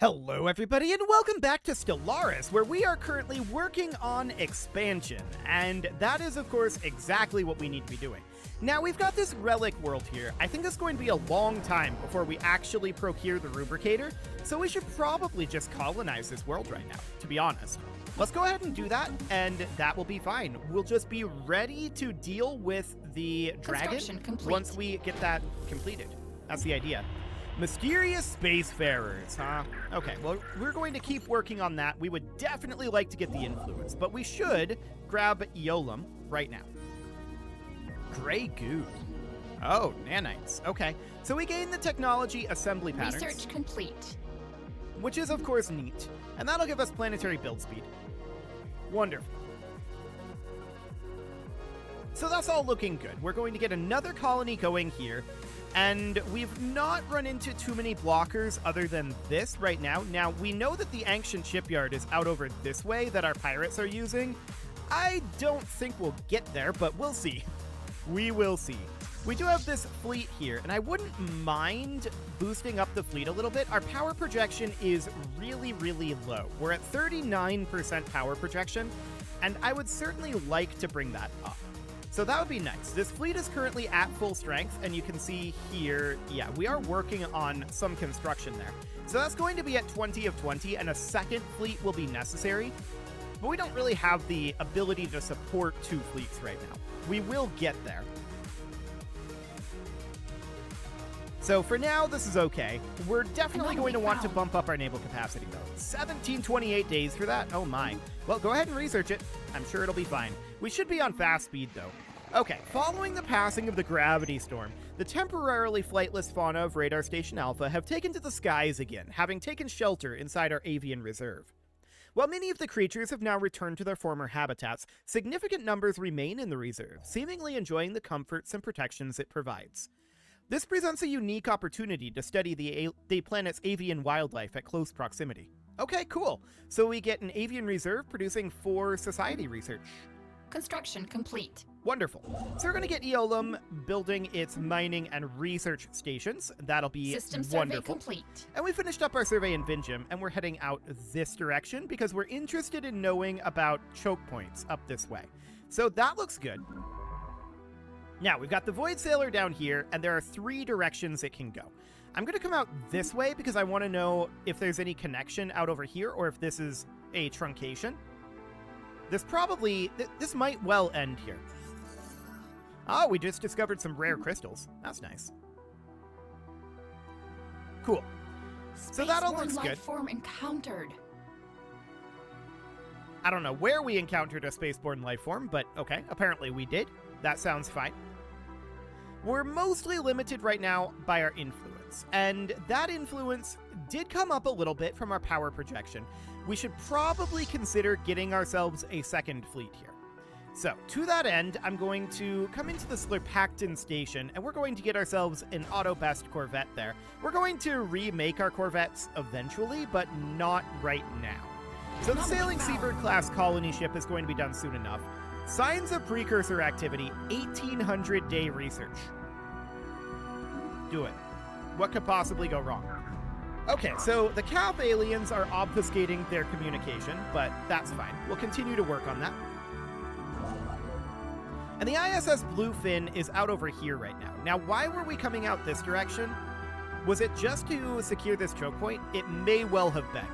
Hello everybody and welcome back to Stellaris, where we are currently working on expansion, and that is of course exactly what we need to be doing. Now we've got this relic world here. I think it's going to be a long time before we actually procure the rubricator, so we should probably just colonize this world right now, to be honest. Let's go ahead and do that, and that will be fine. We'll just be ready to deal with the dragon once we get that completed. That's the idea. Mysterious spacefarers, huh? Okay, well, we're going to keep working on that. We would definitely like to get the influence, but we should grab Eolum right now. Gray goo. Oh, nanites. Okay, so we gain the technology assembly patterns. Research complete. Which is, of course, neat. And that'll give us planetary build speed. Wonderful. So that's all looking good. We're going to get another colony going here. And we've not run into too many blockers other than this right now. Now, we know that the ancient shipyard is out over this way that our pirates are using. I don't think we'll get there, but we'll see. We will see. We do have this fleet here, and I wouldn't mind boosting up the fleet a little bit. Our power projection is really, really low. We're at 39% power projection, and I would certainly like to bring that up. So that would be nice. This fleet is currently at full strength, and you can see here, yeah, we are working on some construction there. So that's going to be at 20 of 20, and a second fleet will be necessary. But we don't really have the ability to support two fleets right now. We will get there. So for now, this is okay. We're definitely going to want to bump up our naval capacity, though. 1728 days for that? Oh my. Well, go ahead and research it. I'm sure it'll be fine. We should be on fast speed, though. Okay, following the passing of the gravity storm, the temporarily flightless fauna of Radar Station Alpha have taken to the skies again, having taken shelter inside our avian reserve. While many of the creatures have now returned to their former habitats, significant numbers remain in the reserve, seemingly enjoying the comforts and protections it provides. This presents a unique opportunity to study the planet's avian wildlife at close proximity. Okay, cool. So we get an avian reserve producing for society research. Construction complete. Wonderful. So we're going to get Eolum building its mining and research stations. That'll be System wonderful. survey complete. And we finished up our survey in Vinjam, and we're heading out this direction because we're interested in knowing about choke points up this way. So that looks good. Now, we've got the Void Sailor down here, and there are 3 directions it can go. I'm going to come out this way because I want to know if there's any connection out over here or if this is a truncation. This might well end here. Oh, we just discovered some rare crystals. That's nice. Cool. So that all looks good. Life form encountered. I don't know where we encountered a spaceborne life form, but okay, apparently we did. That sounds fine. We're mostly limited right now by our influence, and that influence did come up a little bit from our power projection. We should probably consider getting ourselves a second fleet here. So, to that end, I'm going to come into the Slurpacton station, and we're going to get ourselves an auto-best Corvette there. We're going to remake our Corvettes eventually, but not right now. So the Sailing Seabird-class colony ship is going to be done soon enough. Signs of precursor activity, 1800-day research. Do it. What could possibly go wrong? Okay, so the Cap aliens are obfuscating their communication, but that's fine. We'll continue to work on that. And the ISS Bluefin is out over here right now. Now, why were we coming out this direction? Was it just to secure this choke point? It may well have been.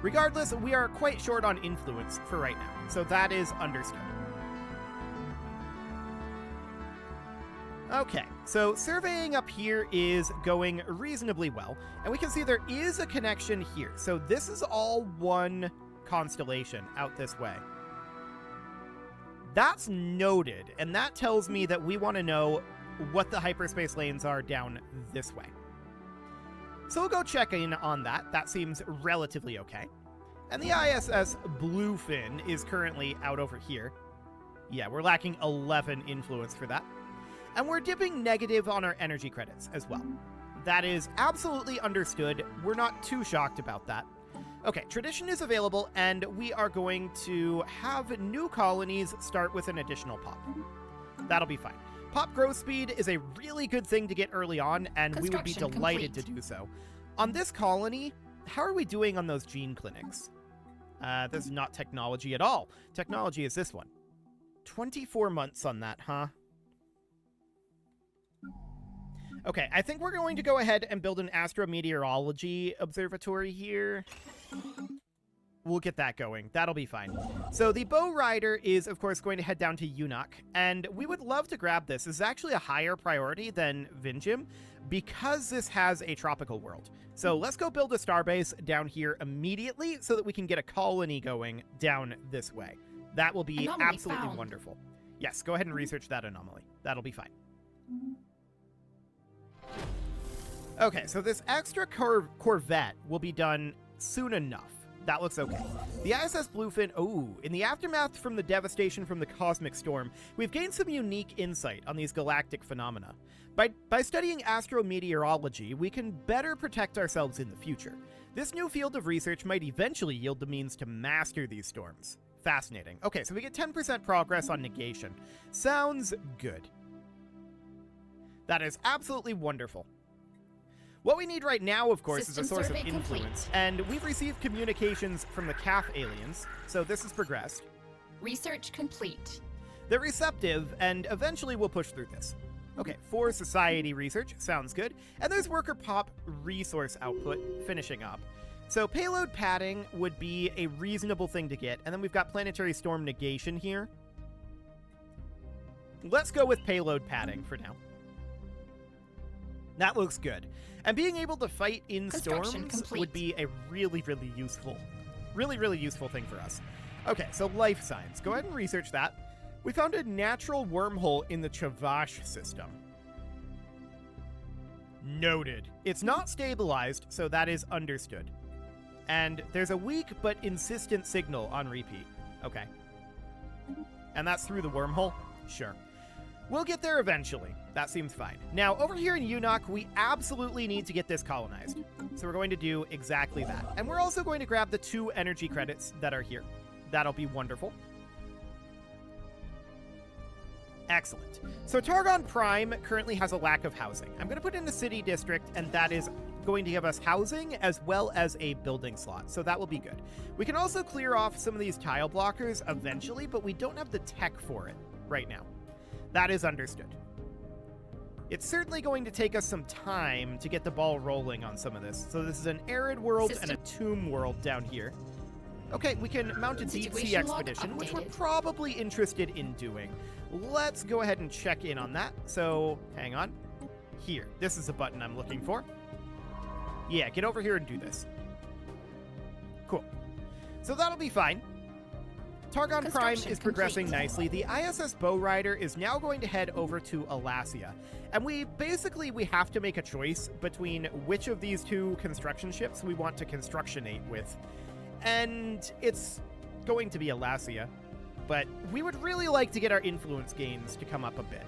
Regardless, we are quite short on influence for right now, so that is understood. Okay, so surveying up here is going reasonably well, and we can see there is a connection here. So this is all one constellation out this way. That's noted, and that tells me that we want to know what the hyperspace lanes are down this way. So we'll go check in on that. That seems relatively okay. And the ISS Bluefin is currently out over here. Yeah, we're lacking 11 influence for that. And we're dipping negative on our energy credits as well. That is absolutely understood. We're not too shocked about that. Okay, tradition is available, and we are going to have new colonies start with an additional pop. That'll be fine. Pop growth speed is a really good thing to get early on, and we would be delighted to do so. On this colony, how are we doing on those gene clinics? This is not technology at all. Technology is this one. 24 months on that, huh? Okay, I think we're going to go ahead and build an astrometeorology observatory here. We'll get that going. That'll be fine. So the Bow Rider is, of course, going to head down to Unok, and we would love to grab this. This is actually a higher priority than Vinjim because this has a tropical world. So let's go build a starbase down here immediately so that we can get a colony going down this way. That will be Anomaly absolutely found. wonderful. Yes, go ahead and research that anomaly. That'll be fine. Okay, so this extra corvette will be done soon enough. That looks okay. The ISS Bluefin, in the aftermath from the devastation from the cosmic storm, we've gained some unique insight on these galactic phenomena. By studying astrometeorology, we can better protect ourselves in the future. This new field of research might eventually yield the means to master these storms. Fascinating. Okay, so we get 10% progress on negation. Sounds good. That is absolutely wonderful. What we need right now, of course, System is a source of survey influence, complete. and we've received communications from the CAF aliens, so this has progressed. Research complete. They're receptive, and eventually we'll push through this. Okay, for society research, sounds good. And there's worker pop resource output finishing up. So payload padding would be a reasonable thing to get, and then we've got planetary storm negation here. Let's go with payload padding for now. That looks good. And being able to fight in Construction storms complete. would be a really useful thing for us. Okay, so life signs. Go ahead and research that. We found a natural wormhole in the Chavash system. Noted. It's not stabilized, so that is understood. And there's a weak but insistent signal on repeat. Okay. And that's through the wormhole? Sure. We'll get there eventually. That seems fine. Now, over here in Unok, we absolutely need to get this colonized. So we're going to do exactly that. And we're also going to grab the 2 energy credits that are here. That'll be wonderful. Excellent. So Targon Prime currently has a lack of housing. I'm going to put in the city district, and that is going to give us housing as well as a building slot. So that will be good. We can also clear off some of these tile blockers eventually, but we don't have the tech for it right now. That is understood. It's certainly going to take us some time to get the ball rolling on some of this. So this is an arid world and a tomb world down here. Okay, we can mount a deep sea Situation log expedition, which we're updated. probably interested in doing. Let's go ahead and check in on that. So, hang on. Here, this is the button I'm looking for. Yeah, get over here and do this. Cool. So that'll be fine. Targon Prime is progressing nicely. The ISS Bow Rider is now going to head over to Alasia. And we have to make a choice between which of these 2 construction ships we want to constructionate with. And it's going to be Alasia. But we would really like to get our influence gains to come up a bit.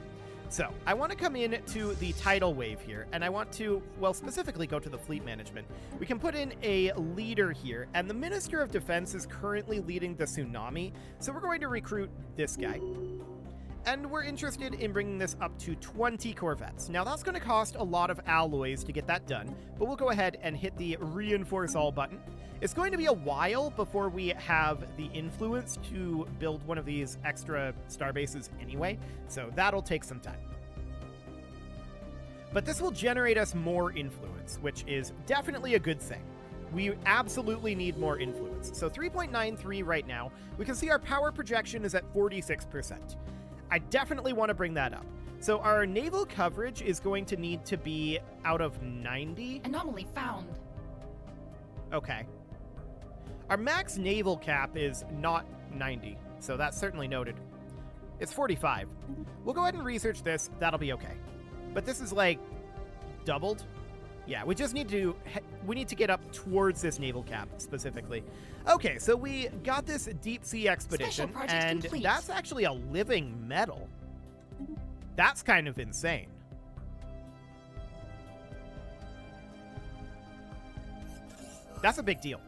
So, I want to come in to the tidal wave here, and I want to, well, specifically go to the fleet management. We can put in a leader here, and the Minister of Defense is currently leading the tsunami, so we're going to recruit this guy. And we're interested in bringing this up to 20 corvettes. Now, that's going to cost a lot of alloys to get that done, but we'll go ahead and hit the Reinforce All button. It's going to be a while before we have the influence to build one of these extra starbases anyway, so that'll take some time. But this will generate us more influence, which is definitely a good thing. We absolutely need more influence. So 3.93 right now. We can see our power projection is at 46%. I definitely want to bring that up. So our naval coverage is going to need to be out of 90. Anomaly found. Okay. Our max naval cap is not 90, so that's certainly noted. It's 45. We'll go ahead and research this. That'll be okay. But this is like doubled. Yeah, we just need to get up towards this naval cap specifically. Okay, so we got this deep sea expedition, Special project and complete. that's actually a living metal. That's kind of insane. That's a big deal.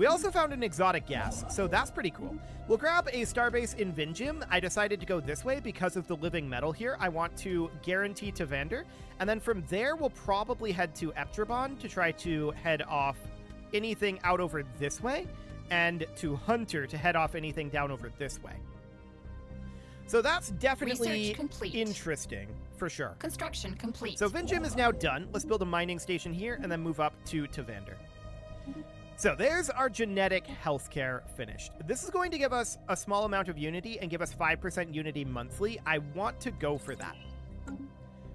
We also found an exotic gas, so that's pretty cool. We'll grab a starbase in Vinjim. I decided to go this way because of the living metal here. I want to guarantee to Vander, and then from there we'll probably head to Eptrabon to try to head off anything out over this way, and to Hunter to head off anything down over this way. So that's definitely interesting, for sure. Construction complete. So Vinjim is now done. Let's build a mining station here and then move up to Tavander. So there's our genetic healthcare finished. This is going to give us a small amount of unity and give us 5% unity monthly. I want to go for that.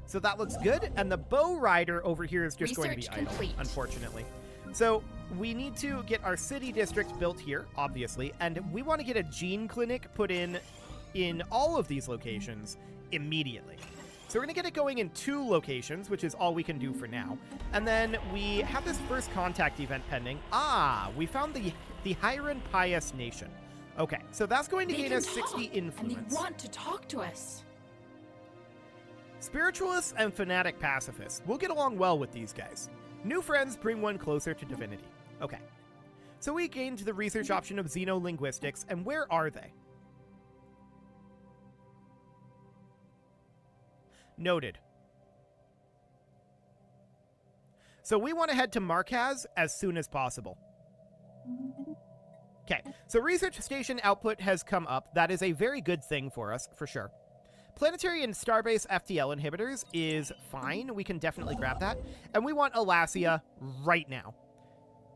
So that looks good. And the bow rider over here is just going to be idle, unfortunately. So we need to get our city district built here, obviously, and we want to get a gene clinic put in all of these locations immediately. So we're going to get it going in 2 locations, which is all we can do for now. And then we have this first contact event pending. We found the Hyran Pious Nation. Okay, so that's going to gain us 60 influence. And they want to talk to us. Spiritualists and fanatic pacifists. We'll get along well with these guys. New friends bring one closer to divinity. Okay. So we gained the research option of xenolinguistics, and where are they? Noted. So we want to head to Markaz as soon as possible. Okay, so research station output has come up. That is a very good thing for us, for sure. Planetary and Starbase FTL inhibitors is fine. We can definitely grab that. And we want Alasia right now.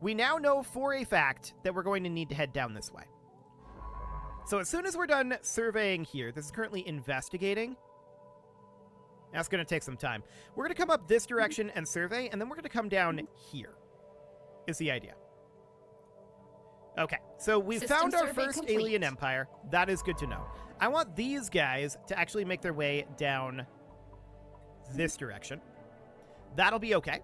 We now know for a fact that we're going to need to head down this way. So as soon as we're done surveying here, this is currently investigating. That's going to take some time. We're going to come up this direction and survey, and then we're going to come down here, is the idea. Okay, so we've found our first alien empire. That is good to know. I want these guys to actually make their way down this direction. That'll be okay.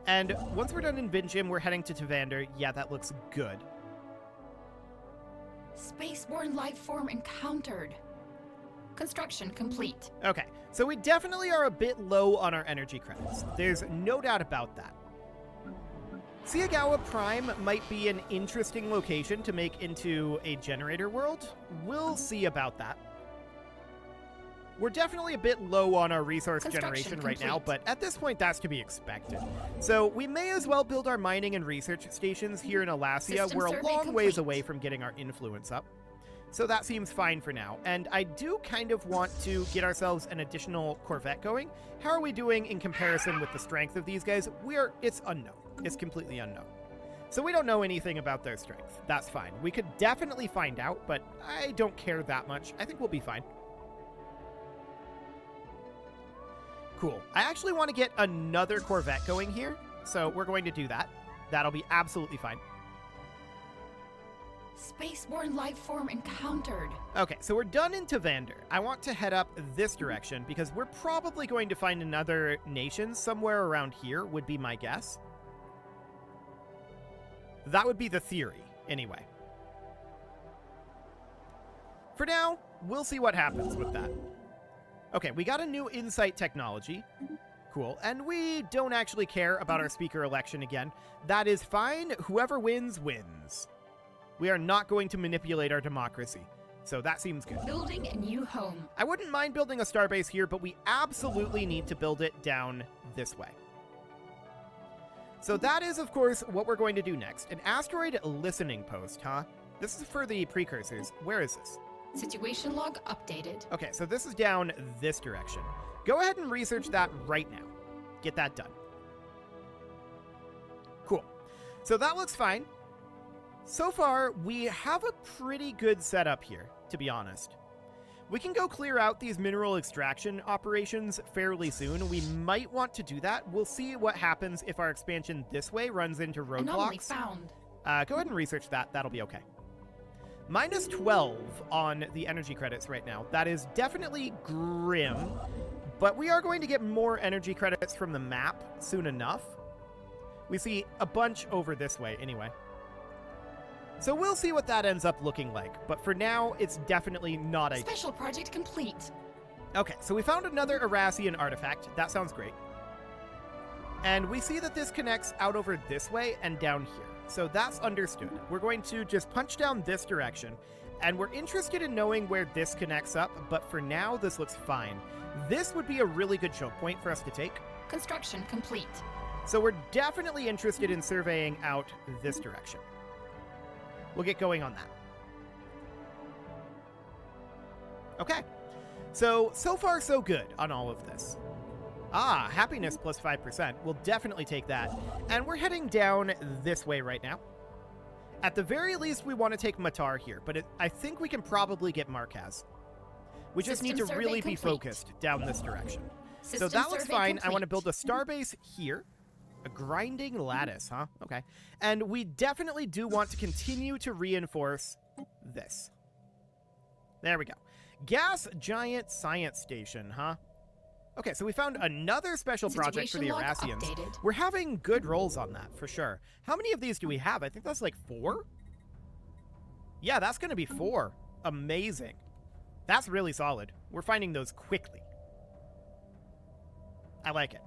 And once we're done in Vinjim, we're heading to Tavander. Yeah, that looks good. Spaceborne life form encountered. Construction complete. Okay, so we definitely are a bit low on our energy credits. There's no doubt about that. Siagawa Prime might be an interesting location to make into a generator world. We'll see about that. We're definitely a bit low on our resource generation right now, but at this point that's to be expected. So we may as well build our mining and research stations here in Alasia. We're a long ways away from getting our influence up. So that seems fine for now. And I do kind of want to get ourselves an additional Corvette going. How are we doing in comparison with the strength of these guys? It's unknown. It's completely unknown. So we don't know anything about their strength. That's fine. We could definitely find out, but I don't care that much. I think we'll be fine. Cool. I actually want to get another Corvette going here, so we're going to do that. That'll be absolutely fine. Spaceborne life form encountered. Okay, so we're done in Tavander. I want to head up this direction because we're probably going to find another nation somewhere around here, would be my guess. That would be the theory, anyway. For now, we'll see what happens with that. Okay, we got a new insight technology. Cool. And we don't actually care about our speaker election again. That is fine. Whoever wins, wins. We are not going to manipulate our democracy. So that seems good. Building a new home. I wouldn't mind building a starbase here, but we absolutely need to build it down this way. So that is, of course, what we're going to do next. An asteroid listening post, huh? This is for the precursors. Where is this? Situation log updated. Okay, so this is down this direction. Go ahead and research that right now. Get that done. Cool. So that looks fine. So far, we have a pretty good setup here, to be honest. We can go clear out these mineral extraction operations fairly soon. We might want to do that. We'll see what happens if our expansion this way runs into roadblocks. Found. Go ahead and research that. That'll be okay. Minus 12 on the energy credits right now. That is definitely grim, but we are going to get more energy credits from the map soon enough. We see a bunch over this way anyway. So we'll see what that ends up looking like, but for now, it's definitely not ideal. Special project complete. Okay, so we found another Erasian artifact. That sounds great. And we see that this connects out over this way and down here. So that's understood. We're going to just punch down this direction, and we're interested in knowing where this connects up, but for now, this looks fine. This would be a really good choke point for us to take. Construction complete. So we're definitely interested in surveying out this direction. We'll get going on that. Okay. So far so good on all of this. Ah, happiness plus 5%. We'll definitely take that. And we're heading down this way right now. At the very least, we want to take Matar here, but I think we can probably get Marquez. We just need to really be focused down this direction. So that looks fine. I want to build a starbase here. A grinding lattice, huh? Okay. And we definitely do want to continue to reinforce this. There we go. Gas Giant Science Station, huh? Okay, so we found another special project for the Erasians. We're having good rolls on that, for sure. How many of these do we have? I think that's like 4? Yeah, that's going to be 4. Amazing. That's really solid. We're finding those quickly. I like it.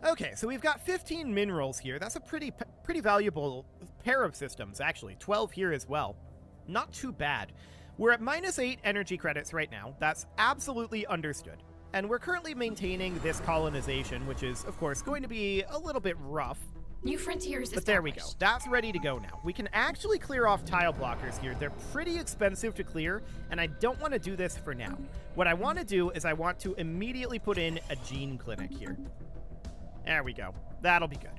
Okay, so we've got 15 minerals here. That's a pretty valuable pair of systems, actually. 12 here as well. Not too bad. We're at -8 energy credits right now. That's absolutely understood. And we're currently maintaining this colonization, which is, of course, going to be a little bit rough. New frontiers But there we go. That's ready to go now. We can actually clear off tile blockers here. They're pretty expensive to clear, and I don't want to do this for now. What I want to do is I want to immediately put in a gene clinic here. There we go. That'll be good.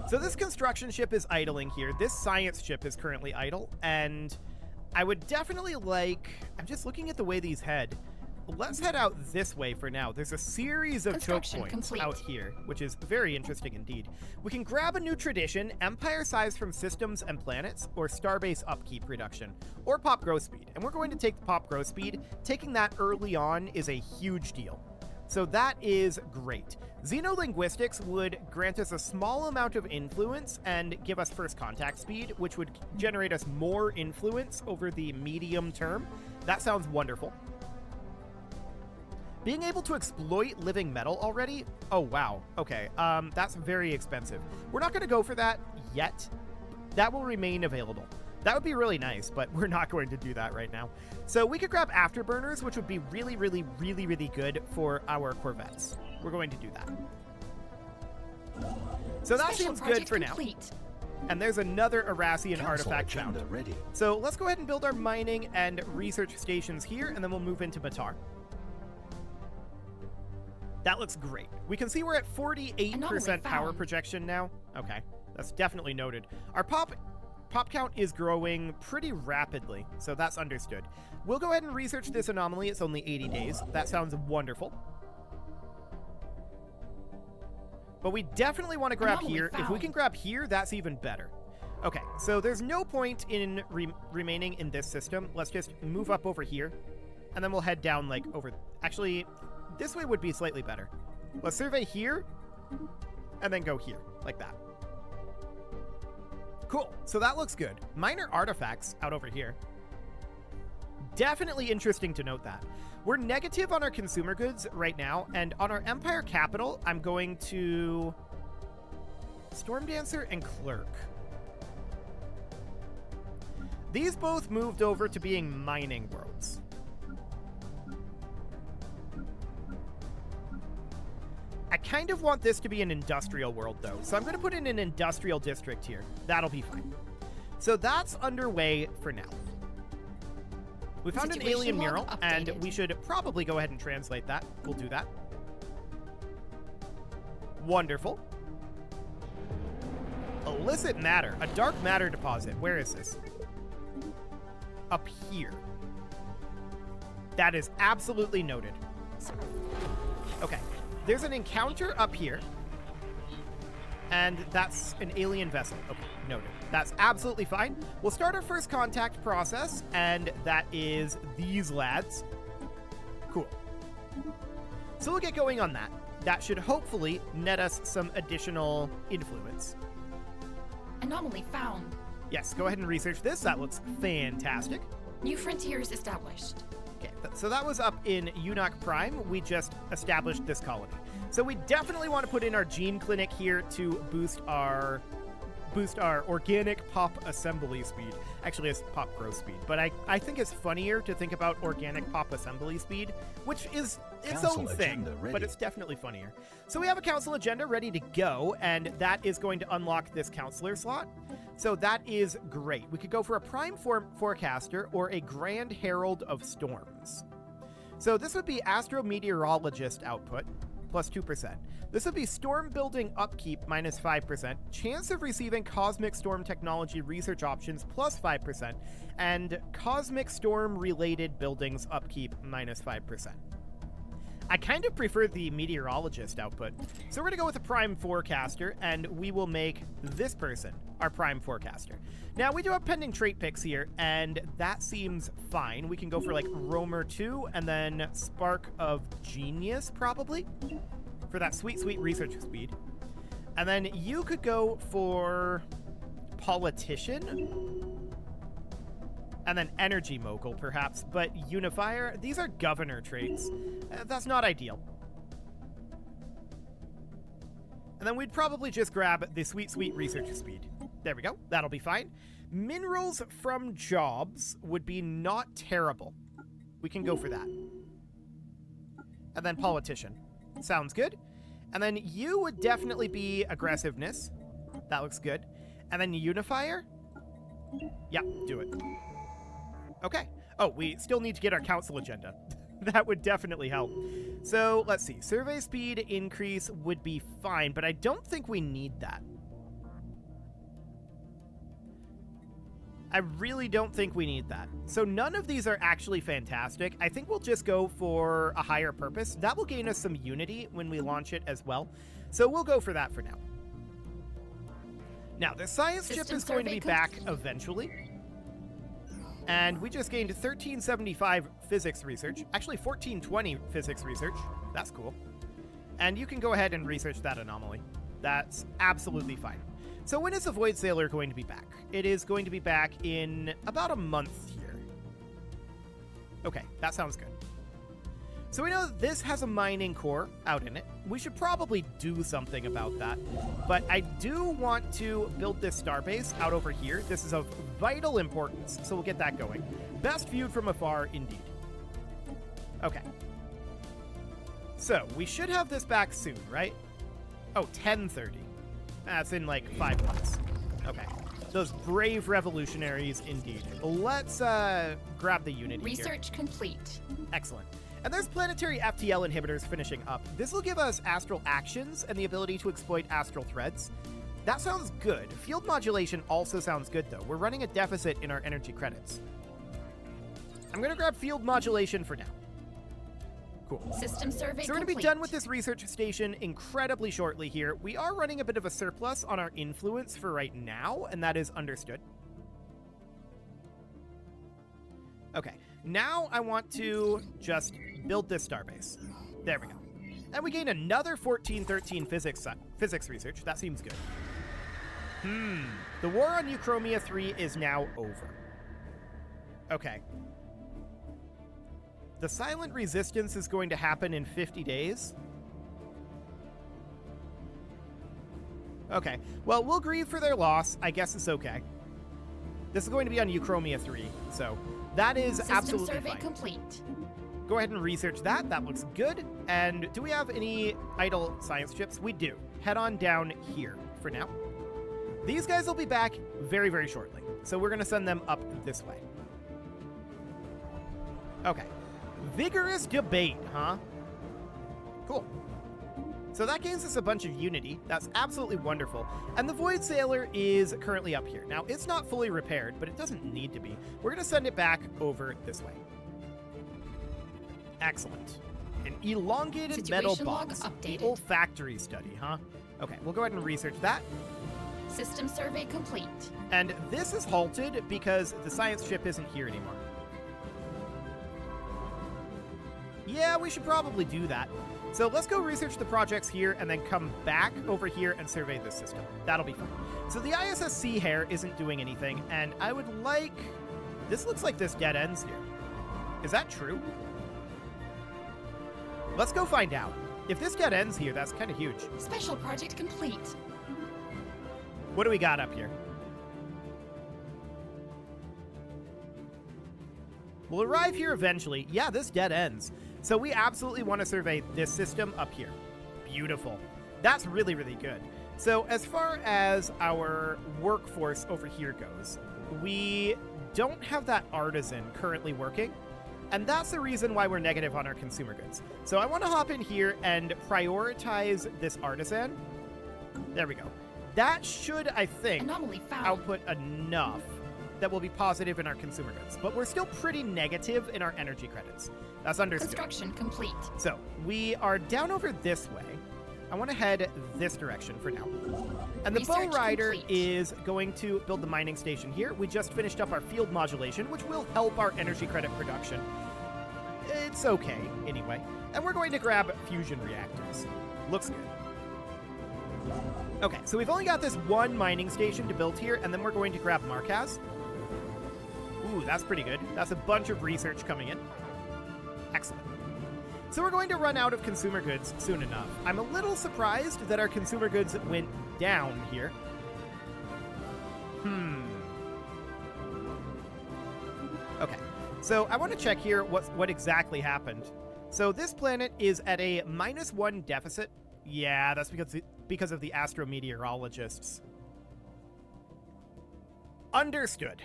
So this construction ship is idling here. This science ship is currently idle, and I would definitely like... I'm just looking at the way these head. Let's head out this way for now. There's a series of choke points out here, which is very interesting indeed. We can grab a new tradition, empire size from systems and planets, or starbase upkeep reduction, or pop growth speed. And we're going to take the pop growth speed. Taking that early on is a huge deal. So that is great. Xenolinguistics would grant us a small amount of influence and give us first contact speed, which would generate us more influence over the medium term. That sounds wonderful. Being able to exploit living metal already? Oh, wow. Okay, that's very expensive. We're not going to go for that yet. That will remain available. That would be really nice, but we're not going to do that right now. So we could grab afterburners, which would be really, really, really, really good for our corvettes. We're going to do that. So that seems good for now. And there's another Erasian artifact found. Ready. So let's go ahead and build our mining and research stations here, and then we'll move into Matar. That looks great. We can see we're at 48% power projection now. Okay, that's definitely noted. Our pop count is growing pretty rapidly, so that's understood. We'll go ahead and research this anomaly. It's only 80 days. That sounds wonderful. But we definitely want to grab here. If we can grab here, that's even better. Okay, so there's no point in remaining in this system. Let's just move up over here, and then we'll head down like over... Actually, this way would be slightly better. Let's survey here, and then go here, like that. Cool, so that looks good. Minor artifacts out over here. Definitely interesting to note that. We're negative on our consumer goods right now, and on our Empire Capital, I'm going to... Storm Dancer and Clerk. These both moved over to being mining worlds. I kind of want this to be an industrial world, though, so I'm going to put in an industrial district here. That'll be fine. So that's underway for now. We found an alien mural, and we should probably go ahead and translate that. We'll do that. Wonderful. Illicit matter. A dark matter deposit. Where is this? Up here. That is absolutely noted. Okay. There's an encounter up here. And that's an alien vessel. Okay, noted. That's absolutely fine. We'll start our first contact process, and that is these lads. Cool. So we'll get going on that. That should hopefully net us some additional influence. Anomaly found. Yes, go ahead and research this. That looks fantastic. New frontiers established. Okay, So that was up in Eunuch Prime. We just established this colony. So we definitely want to put in our gene clinic here to boost our organic pop assembly speed. Actually, it's pop growth speed, but I think it's funnier to think about organic pop assembly speed, which is its own thing, but it's definitely funnier. So we have a council agenda ready to go, and that is going to unlock this counselor slot. So that is great. We could go for a prime forecaster or a grand herald of storms. So this would be astrometeorologist output plus 2%. This would be storm building upkeep minus 5%, chance of receiving cosmic storm technology research options plus 5%, and cosmic storm related buildings upkeep minus 5%. I kind of prefer the meteorologist output, so we're going to go with a prime forecaster, and we will make this person our prime forecaster. Now, we do have pending trait picks here, and that seems fine. We can go for, like, Roamer 2, and then Spark of Genius, probably, for that sweet, sweet research speed. And then you could go for Politician, and then Energy Mogul, perhaps, but Unifier, these are governor traits. That's not ideal. And then we'd probably just grab the sweet, sweet research speed. There we go. That'll be fine. Minerals from jobs would be not terrible. We can go for that. And then Politician. Sounds good. And then you would definitely be aggressiveness. That looks good. And then Unifier? Yeah, do it. Okay. Oh, we still need to get our council agenda. That would definitely help. So, let's see. Survey speed increase would be fine, but I don't think we need that. I really don't think we need that. So none of these are actually fantastic. I think we'll just go for a higher purpose. That will gain us some unity when we launch it as well. So we'll go for that for now. Now, the science chip is going to be back eventually. And we just gained 1375 physics research. Actually, 1420 physics research. That's cool. And you can go ahead and research that anomaly. That's absolutely fine. So when is the Void Sailor going to be back? It is going to be back in about a month here. Okay, that sounds good. So we know that this has a mining core out in it. We should probably do something about that. But I do want to build this starbase out over here. This is of vital importance, so we'll get that going. Best viewed from afar, indeed. Okay. So we should have this back soon, right? Oh, 10:30. That's in like 5 months. Okay. Those brave revolutionaries, indeed. Let's grab the unity Research here. complete. Excellent. And there's planetary FTL inhibitors finishing up. This will give us astral actions and the ability to exploit astral threads. That sounds good. Field modulation also sounds good, though. We're running a deficit in our energy credits. I'm going to grab field modulation for now. Cool. System survey So we're going to be done with this research station incredibly shortly here. We are running a bit of a surplus on our influence for right now, and that is understood. Okay. Now I want to just build this starbase. There we go. And we gain another 1413 physics research. That seems good. The war on Euchromia 3 is now over. Okay. The silent resistance is going to happen in 50 days. Okay. Well, we'll grieve for their loss. I guess it's okay. This is going to be on Euchromia 3, so that is absolutely fine. System survey complete. Go ahead and research that. That looks good. And do we have any idle science chips? We do. Head on down here for now. These guys will be back very, very shortly. So we're going to send them up this way. Okay. Vigorous debate, huh? Cool. So that gains us a bunch of unity. That's absolutely wonderful. And the Void Sailor is currently up here. Now, it's not fully repaired, but it doesn't need to be. We're going to send it back over this way. Excellent. An elongated metal box. The olfactory study, huh? Okay, we'll go ahead and research that. System survey complete. And this is halted because the science ship isn't here anymore. Yeah, we should probably do that. So let's go research the projects here and then come back over here and survey this system. That'll be fun. So the ISS Sea Hare isn't doing anything, and I would like... This looks like this dead ends here. Is that true? Let's go find out. If this dead ends here, that's kind of huge. Special project complete. What do we got up here? We'll arrive here eventually. Yeah, this dead ends. So we absolutely want to survey this system up here. Beautiful. That's really, really good. So as far as our workforce over here goes, we don't have that artisan currently working. And that's the reason why we're negative on our consumer goods. So I want to hop in here and prioritize this artisan. There we go. That should, I think, Anomaly found. output enough that will be positive in our consumer goods. But we're still pretty negative in our energy credits. That's understood. Construction complete. So we are down over this way. I want to head this direction for now. And the Bow Research Rider complete. is going to build the mining station here. We just finished up our field modulation, which will help our energy credit production. It's okay, anyway. And we're going to grab fusion reactors. Looks good. Okay, so we've only got this one mining station to build here, and then we're going to grab Marquez. Ooh, that's pretty good. That's a bunch of research coming in. Excellent. So we're going to run out of consumer goods soon enough. I'm a little surprised that our consumer goods went down here. Okay, so I want to check here what exactly happened. So this planet is at a -1 deficit. Yeah, that's because of the astrometeorologists. Understood.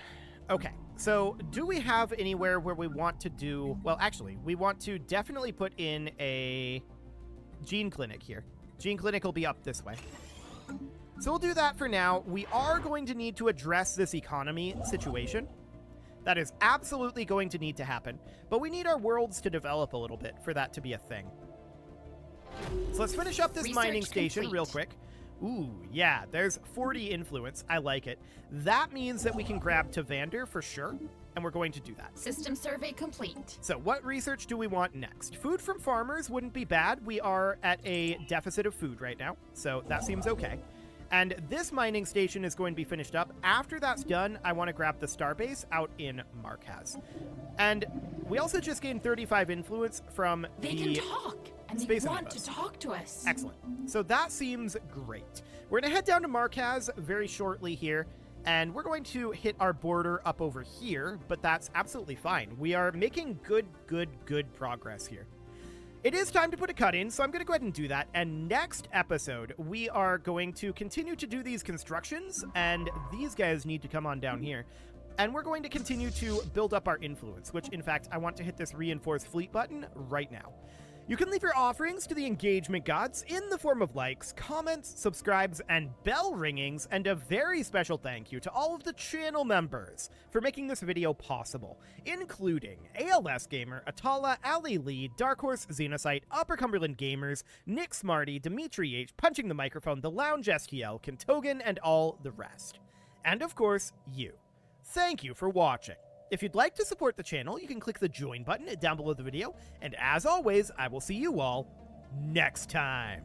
Okay, so do we have anywhere where we want to do... Well, actually, we want to definitely put in a gene clinic here. Gene clinic will be up this way. So we'll do that for now. We are going to need to address this economy situation. That is absolutely going to need to happen. But we need our worlds to develop a little bit for that to be a thing. So let's finish up this Research mining station complete. real quick. Ooh, yeah, there's 40 influence. I like it. That means that we can grab Tavander for sure, and we're going to do that. System survey complete. So what research do we want next? Food from farmers wouldn't be bad. We are at a deficit of food right now, so that seems okay. And this mining station is going to be finished up. After that's done, I want to grab the starbase out in Marquez. And we also just gained 35 influence from They the... can talk, and they Space want Amoebas. to talk to us. Excellent. So that seems great. We're going to head down to Marquez very shortly here, and we're going to hit our border up over here, but that's absolutely fine. We are making good progress here. It is time to put a cut in, so I'm going to go ahead and do that. And next episode, we are going to continue to do these constructions, and these guys need to come on down here. And we're going to continue to build up our influence, which, in fact, I want to hit this reinforce fleet button right now. You can leave your offerings to the engagement gods in the form of likes, comments, subscribes, and bell ringings, and a very special thank you to all of the channel members for making this video possible, including ALS Gamer, Atala, Ali Lee, Dark Horse, Xenocyte, Upper Cumberland Gamers, Nick Smarty, Dimitri H, Punching the Microphone, The Lounge STL, Kentogan, and all the rest. And of course, you. Thank you for watching. If you'd like to support the channel, you can click the join button down below the video, and as always, I will see you all next time.